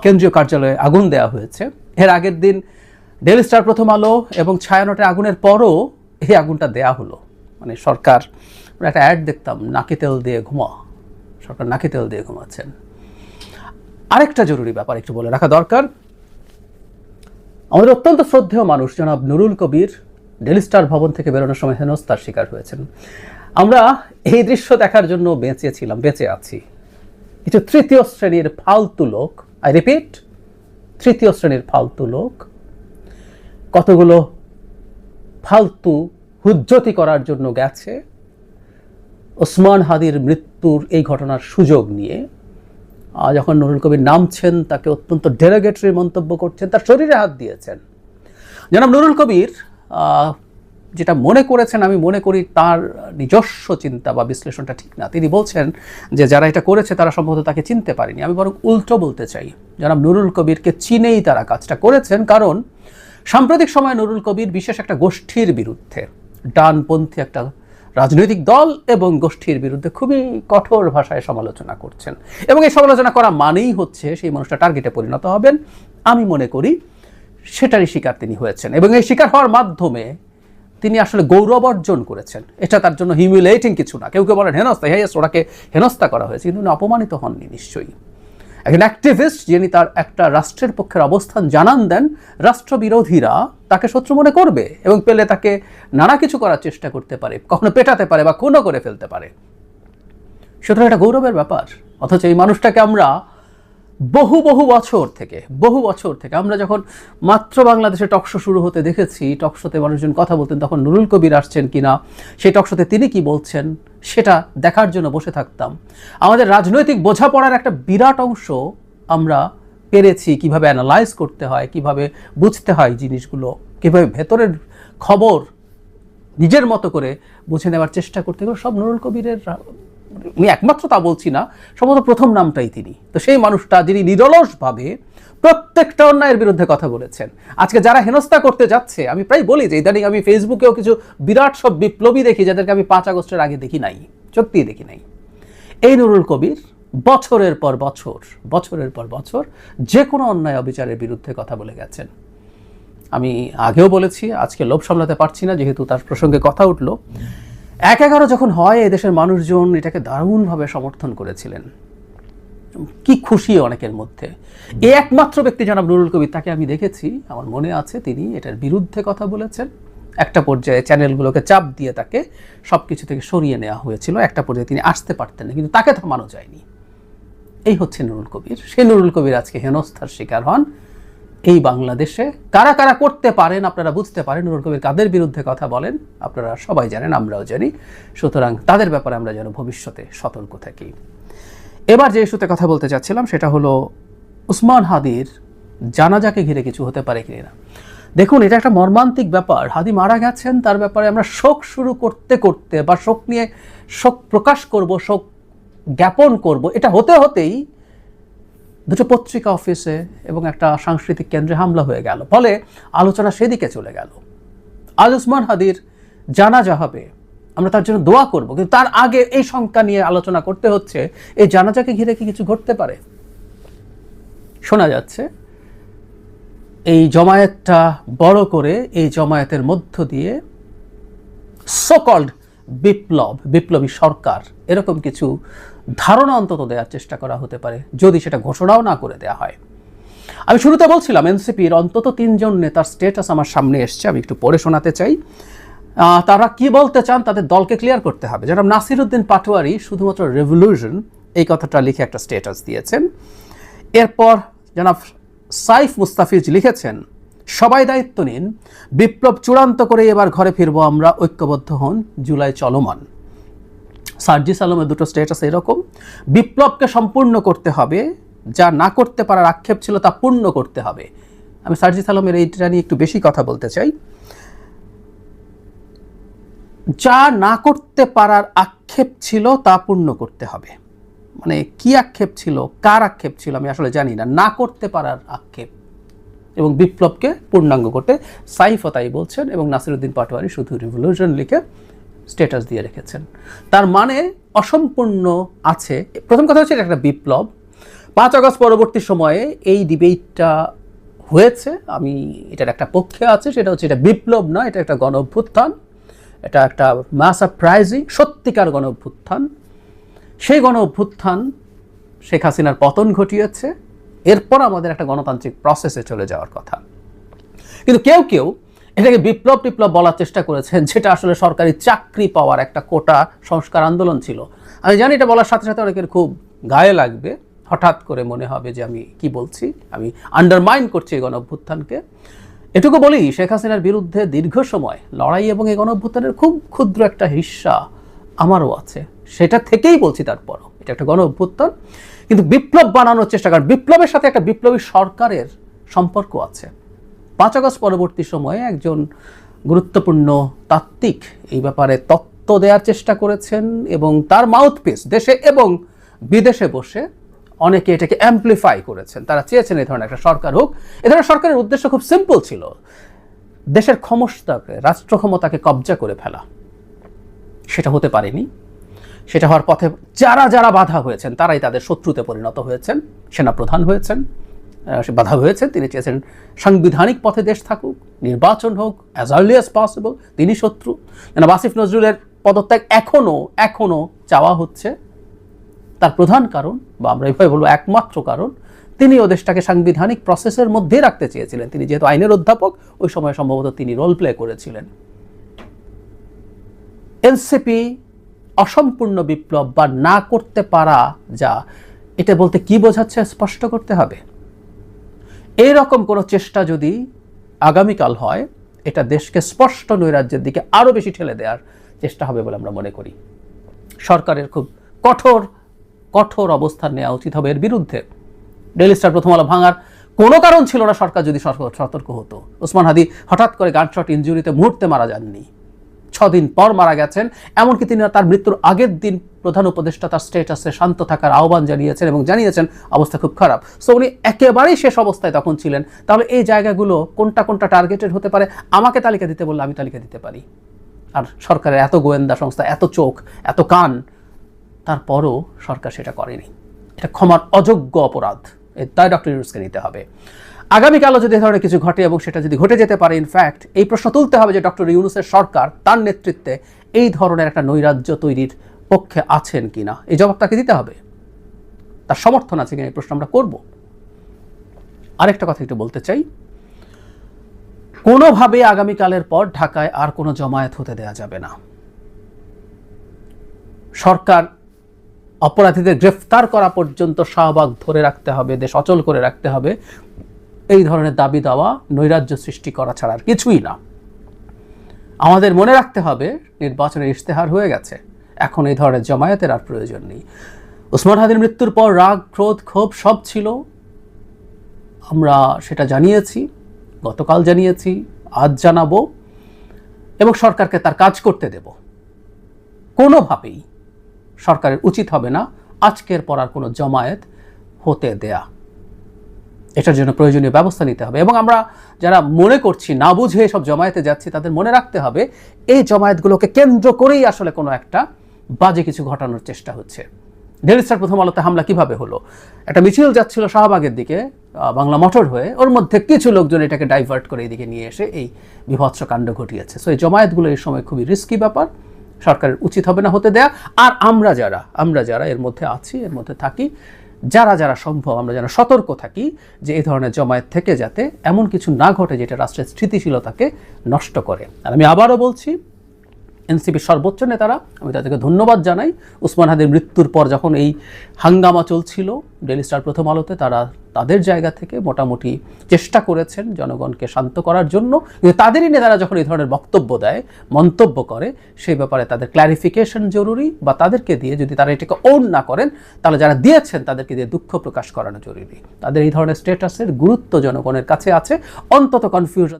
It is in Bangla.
কেন্দ্রীয় কার্যালয়ে আগুন দেওয়া হয়েছে। এর আগের দিন ডেইলি স্টার, প্রথম আলো এবং ছায়ানটে আগুনের পরও এই আগুনটা দেয়া হলো। মানে সরকার, একটা অ্যাড দেখতাম, নাকে তেল দিয়ে ঘুমা, সরকার নাকে তেল দিয়ে ঘুমাচ্ছেন। আরেকটা জরুরি ব্যাপার একটু বলে রাখা দরকার, আমাদের অত্যন্ত শ্রদ্ধেয় মানুষ জনাব নুরুল কবির ডেইলি স্টার ভবন থেকে বেরোনোর সময় হেনস্থার শিকার হয়েছেন। আমরা এই দৃশ্য দেখার জন্য বেঁচে আছি। কিছু তৃতীয় শ্রেণীর ফালতু লোক, আই রিপিট, তৃতীয় শ্রেণীর ফালতু লোক কতগুলো ফালতু হুজ্জতি করার জন্য গেছে ওসমান হাদির মৃত্যুর এই ঘটনার সুযোগ নিয়ে। যখন নুরুল কবির নামছেন তাকে অত্যন্ত ডেরোগেটরি মন্তব্য করছেন, তার শরীরে হাত দিয়েছেন। জনাব নুরুল কবির যেটা মনে করেছেন, আমি মনে করি তার নিজস্ব চিন্তা বা বিশ্লেষণটা ঠিক না। তিনি বলছেন যে যারা এটা করেছে তারা সম্ভবত তাকে চিনতে পারেনি। আমি বরং উল্টো বলতে চাই, জনাব নুরুল কবিরকে চিনেই তারা কাজটা করেছেন। কারণ সাম্প্রতিক সময়ে নুরুল কবির বিশেষ একটা গোষ্ঠীর বিরুদ্ধে, ডানপন্থী একটা রাজনৈতিক দল এবং গোষ্ঠীর বিরুদ্ধে খুবই কঠোর ভাষায় সমালোচনা করছেন, এবং এই সমালোচনা করা মানেই হচ্ছে সেই মানুষটা টার্গেটে পরিণত হবেন। আমি মনে করি সেটারই শিকার তিনি হয়েছেন, এবং এই শিকার হওয়ার মাধ্যমে তিনি আসলে গৌরব অর্জন করেছেন। এটা তার জন্য হিউমিলেটিং কিছু না। কেউ বলেন হেনস্থা, ওনাকে হেনস্থা করা হয়েছে, কিন্তু উনি অপমানিত হননি নিশ্চয়ই। একজন অ্যাক্টিভিস্ট যিনি তার একটা রাষ্ট্রের পক্ষের অবস্থান জানান দেন, রাষ্ট্রবিরোধীরা তাকে শত্রু মনে করবে এবং পেলে তাকে নানা কিছু করার চেষ্টা করতে পারে, কখনো পেটাতে পারে বা খুনও করে ফেলতে পারে। সুতরাং এটা গৌরবের ব্যাপার। অথচ এই মানুষটাকে আমরা বহু বছর থেকে আমরা যখন মাত্র বাংলাদেশে টকশো শুরু হতে দেখেছি, টকশোতে মানুষজন কথা বলতেন, তখন নুরুল কবির আসছেন কিনা, সেই টকশোতে তিনি কি বলছেন সেটা দেখার জন্য বসে থাকতাম। আমাদের রাজনৈতিক বোঝাপড়ার একটা বিরাট অংশ আমরা পেরেছি কিভাবে অ্যানালাইজ করতে হয়, কিভাবে বুঝতে হয় জিনিসগুলো, কিভাবে ভেতরের খবর নিজের মতো করে বুঝে নেওয়ার চেষ্টা করতে গেলে সব নুরুল কবিরের। আমি একমাত্র তা বলছি না, সম্ভবত প্রথম নামটাই তিনি। তো সেই মানুষটা যিনি নিরলসভাবে প্রত্যেকটা অন্যায়ের বিরুদ্ধে কথা বলেছেন। আজকে যারা হেনস্থা করতে যাচ্ছে, আমি প্রায় বলি যে ইদানিং আমি ফেসবুকেও কিছু বিরাট সব বিপ্লবী দেখি যাদেরকে আমি 5 আগস্টের আগে দেখি নাই, সত্যিই দেখি নাই। এই নুরুল কবির বছরের পর বছর যে কোনো অন্যায় অবিচারের বিরুদ্ধে কথা বলে গেছেন। আমি আগেও বলেছি, আজকে লোভ সামলাতে পারছি না যেহেতু তার প্রসঙ্গে কথা উঠলো। 1/11 যখন হয়, এদেশের মানুষজন এটাকে দারুণভাবে সমর্থন করেছিলেন। কি খুশি অনেকের মধ্যে। এই একমাত্র ব্যক্তি জনাব নুরুল কবির, তাকে আমি দেখেছি, আমার মনে আছে তিনি এটার বিরুদ্ধে কথা বলেছেন। একটা পর্যায়ে চ্যানেলগুলোকে চাপ দিয়ে তাকে সব কিছু থেকে সরিয়ে নেওয়া হয়েছিল। একটা পর্যায়ে তিনি আসতে পারতেন না, কিন্তু তাকে থামানো যায়নি। এই হচ্ছে নুরুল কবির। সেই নুরুল কবির আজকে হেনস্থার শিকার হন। এই বাংলাদেশে কারা কারা করতে পারেন আপনারা বুঝতে পারেন। নুরুল কবির কাদের বিরুদ্ধে কথা বলেন আপনারা সবাই জানেন, আমরাও জানি। সুতরাং তাদের ব্যাপারে আমরা যেন ভবিষ্যতে সতর্ক থাকি। এবার যে ইস্যুতে কথা বলতে চাচ্ছিলাম সেটা হলো ওসমান হাদির জানাজাকে ঘিরে কিছু হতে পারে কিনা। দেখুন, এটা একটা মর্মান্তিক ব্যাপার। হাদি মারা গেছেন, তার ব্যাপারে আমরা শোক শুরু করতে বা শোক নিয়ে শোক প্রকাশ করব, শোক জ্ঞাপন করব, এটা হতেই দুটো পত্রিকা অফিসে এবং একটা সাংস্কৃতিক কেন্দ্রে হামলা হয়ে গেল। ফলে আলোচনা সেদিকে চলে গেল। আজ ওসমান হাদির জানাজা হবে, আমরা তার জন্য দোয়া করব, কিন্তু তার আগে এই শঙ্কা নিয়ে আলোচনা করতে হচ্ছে এই জানাজাকে ঘিরে কি কিছু ঘটতে পারে। শোনা যাচ্ছে এই জমায়েতটা বড় করে, এই জমায়েতের মধ্য দিয়ে সোকল্ড বিপ্লবী সরকার, এরকম কিছু ধারণা অন্তত দেওয়ার চেষ্টা করা হতে পারে, যদি সেটা ঘোষণাও না করে দেওয়া হয়। আমি শুরুতে বলছিলাম এনসিপির অন্তত 3 জন নেতার স্ট্যাটাস আমার সামনে এসছে, আমি একটু পড়ে শোনাতে চাই। তারা কি বলতে চান তাদের দলকে ক্লিয়ার করতে হবে। জনাব নাসিরউদ্দিন পাটোয়ারি শুধুমাত্র রেভলিউশন এই কথাটা লিখে একটা স্ট্যাটাস দিয়েছেন। এরপর জনাব সাইফ মুস্তাফিজ লিখেছেন, সবাই দায়িত্ব নিন, বিপ্লব চূড়ান্ত করে এবার ঘরে ফিরবো আমরা, ঐক্যবদ্ধ হন, জুলাই চলমান। সার্জিস আলমের দুটো স্ট্যাটাস এরকম, বিপ্লবকে সম্পূর্ণ করতে হবে, যা না করতে পারার আক্ষেপ ছিল তা পূর্ণ করতে হবে। আমি সার্জিস আলমের এইটা নিয়ে একটু বেশি কথা বলতে চাই। যা না করতে পারার আক্ষেপ ছিল তা পূর্ণ করতে হবে। মানে কি আক্ষেপ ছিল, কার আক্ষেপ ছিল আমি আসলে জানি না, না করতে পারার আক্ষেপ, এবং বিপ্লবকে পূর্ণাঙ্গ করতে সাইফও তাই বলছেন, এবং নাসিরউদ্দিন পাটোয়ারি শুধু রিভলিউশন লিখে স্ট্যাটাস দিয়ে রেখেছেন। তার মানে অসম্পূর্ণ আছে। প্রথম কথা হচ্ছে এটা একটা বিপ্লব, 5 আগস্ট পরবর্তী সময়ে এই ডিবেটটা হয়েছে, আমি এটার একটা পক্ষে আছে, সেটা হচ্ছে এটা বিপ্লব না, এটা একটা গণ অভ্যুত্থান, এটা একটা মাস আপরাইজিং, সত্যিকার গণ অভ্যুত্থান। সেই গণ অভ্যুত্থান শেখ হাসিনার পতন ঘটিয়েছে, এরপর আমাদের একটা গণতান্ত্রিক প্রসেসে চলে যাওয়ার কথা। কিন্তু কেউ কেউ এটাকে বিপ্লব টিপ্লব বলার চেষ্টা করেছেন, যেটা আসলে সরকারি চাকরি পাওয়ার একটা কোটা সংস্কার আন্দোলন ছিল। আমি জানি এটা বলার সাথে সাথে অনেকের খুব গায়ে লাগবে, হঠাৎ করে মনে হবে যে আমি কি বলছি, আমি আন্ডারমাইন করছি এই গণ অভ্যুত্থানকে। এটুকু বলি, শেখ হাসিনার বিরুদ্ধে দীর্ঘ সময় লড়াই এবং এই গণ অভ্যুত্থানের খুব ক্ষুদ্র একটা হিস্সা আমারও আছে, সেটা থেকেই বলছি তারপরও এটা একটা গণ অভ্যুত্থান। কিন্তু বিপ্লব বানানোর চেষ্টা, কারণ বিপ্লবের সাথে একটা বিপ্লবী সরকারের সম্পর্ক আছে। 5 আগস্ট পরবর্তী সময়ে একজন গুরুত্বপূর্ণ তাত্ত্বিক এই ব্যাপারে তত্ত্ব দেওয়ার চেষ্টা করেছেন, এবং তার মাউথপিস দেশে এবং বিদেশে বসে অনেকে এটাকে অ্যাম্পলিফাই করেছেন। তারা চেয়েছেন এই ধরনের একটা সরকার হোক। এ ধরনের সরকারের উদ্দেশ্য খুব সিম্পল ছিল, দেশের ক্ষমতাকে, রাষ্ট্র ক্ষমতাকে কবজা করে ফেলা। সেটা হতে পারেনি। সেটা হওয়ার পথে যারা যারা বাধা হয়েছেন তারাই তাদের শত্রুতে পরিণত হয়েছেন। সেনাপ্রধান হয়েছেন, বাধা হয়েছেন, তিনি চেয়েছেন সাংবিধানিক পথে দেশ থাকুক, নির্বাচন হোক অ্যাজ আর্লি অ্যাজ পসিবল, তিনি শত্রু। আসিফ নজরুলের পদত্যাগ এখনো চাওয়া হচ্ছে। তার প্রধান কারণ, বা আমরা এইভাবে বলবো একমাত্র কারণ, তিনি ও দেশটাকে সাংবিধানিক প্রসেসের মধ্যে রাখতে চেয়েছিলেন। তিনি যেহেতু আইনের অধ্যাপক, ওই সময় সম্ভবত তিনি রোল প্লে করেছিলেন। এনসিপি অসম্পূর্ণ বিপ্লব বা না করতে পারা, যা এটা বলতে কি বোঝাচ্ছে স্পষ্ট করতে হবে। এইরকম কোনো চেষ্টা যদি আগামীকাল হয়, এটা দেশকে স্পষ্ট নৈরাজ্যের দিকে আরও বেশি ঠেলে দেওয়ার চেষ্টা হবে বলে আমরা মনে করি। সরকারের খুব কঠোর অবস্থান নেওয়া উচিত হবে এর বিরুদ্ধে। ডেইলি স্টার প্রথম আলো ভাঙার কোনো কারণ ছিল না, সরকার যদি সতর্ক হতো। ওসমান হাদি হঠাৎ করে গানশট ইনজুরিতে মুহূর্তে মারা যাননি, 6 দিন পর মারা গেছেন। এমনকি তিনি তার মৃত্যুর আগের দিন প্রধান উপদেষ্টা তার স্টেটাসে শান্ত থাকার আহ্বান জানিয়েছেন এবং জানিয়েছেন অবস্থা খুব খারাপ। সো উনি একেবারেই শেষ অবস্থায় তখন ছিলেন। তাহলে এই জায়গাগুলো কোনটা টার্গেটেড হতে পারে, আমাকে তালিকা দিতে বললে আমি তালিকা দিতে পারি। আর সরকারের এত গোয়েন্দা সংস্থা, এত চোখ, এত কান, তারপরও সরকার সেটা করেনি। এটা ক্ষমার অযোগ্য অপরাধ, তাই ডক্টর ইউনূসকে নিতে হবে। আগামীকালও যদি এ ধরনের কিছু ঘটে এবং সেটা যদি ঘটে যেতে পারে, ইনফ্যাক্ট এই প্রশ্ন তুলতে হবে যে ডক্টর ইউনূসের সরকার তার নেতৃত্বে এই ধরনের একটা নৈরাজ্য তৈরির পক্ষে আছেন কিনা, এই জবাব তাকে দিতে হবে। তার সমর্থন আছে কিনা এই প্রশ্ন আমরা করব। আরেকটা কথা একটু বলতে চাই, কোনোভাবে আগামীকালের পর ঢাকায় আর কোনো জমায়েত হতে দেওয়া যাবে না। সরকার অপরাধীদের গ্রেফতার করা পর্যন্ত শাহবাগ ধরে রাখতে হবে, দেশ অচল করে রাখতে হবে। এই ধরনের দাবি দেওয়া নৈরাজ্য সৃষ্টি করা ছাড়া আর কিছুই না। আমাদের মনে রাখতে হবে নির্বাচনের ইশতেহার হয়ে গেছে, এখন এই ধরনের জমায়েতের আর প্রয়োজন নেই। ওসমান হাদির মৃত্যুর পর রাগ, ক্রোধ, ক্ষোভ সব ছিল, আমরা সেটা জানিয়েছি, গতকাল জানিয়েছি, আজ জানাবো, এবং সরকারকে তার কাজ করতে দেব। কোনোভাবেই সরকারের উচিত হবে না আজকের পর আর কোনো জমায়েত হতে দেয়া। এটার জন্য প্রয়োজনীয় ব্যবস্থা নিতে হবে। এবং আমরা যারা মনে করছি না বুঝে সব জমায়েতে যাচ্ছি, তাদের মনে রাখতে হবে এই জমায়েতগুলোকে কেন্দ্র করেই আসলে কোনো একটা বাজে কিছু ঘটানোর চেষ্টা হচ্ছে। ডেইলি স্টার প্রথম আলোতে হামলা কিভাবে হলো? একটা মিছিল যাচ্ছিল শাহবাগের দিকে বাংলা মোটর হয়ে, ওর মধ্যে কিছু লোকজন এটাকে ডাইভার্ট করে এইদিকে নিয়ে এসে এই বিভৎস কাণ্ড ঘটিয়েছে। সো এই জমায়েতগুলো এই সময় খুবই রিস্কি ব্যাপার, সরকারের উচিত হবে না হতে দেয়া। আর আমরা যারা এর মধ্যে আছি, এর মধ্যে থাকি, যারা সম্ভব আমরা যেন সতর্ক থাকি যে এই ধরনের জমায়েত থেকে যাতে এমন কিছু না ঘটে যেটা রাষ্ট্রের স্থিতিশীলতাকে নষ্ট করে। আর আমি আবারও বলছি, এনসিপির সর্বোচ্চ নেতারা, আমি তাদেরকে ধন্যবাদ জানাই। ওসমান হাদির মৃত্যুর পর যখন এই হাঙ্গামা চলছিল ডেইলি স্টার প্রথম আলোতে, তারা তাদের জায়গা থেকে মোটামুটি চেষ্টা করেছেন জনগণকে শান্ত করার জন্য। কিন্তু তাদেরই নেতারা যখন এই ধরনের বক্তব্য দেয়, মন্তব্য করে, সেই ব্যাপারে তাদের ক্ল্যারিফিকেশন জরুরি, বা তাদেরকে দিয়ে, যদি তারা এটাকে ওন না করেন, তাহলে যারা দিয়েছেন তাদেরকে দিয়ে দুঃখ প্রকাশ করানো জরুরি। তাদের এই ধরনের স্ট্যাটাসের গুরুত্ব জনগণের কাছে আছে, অন্তত কনফিউশন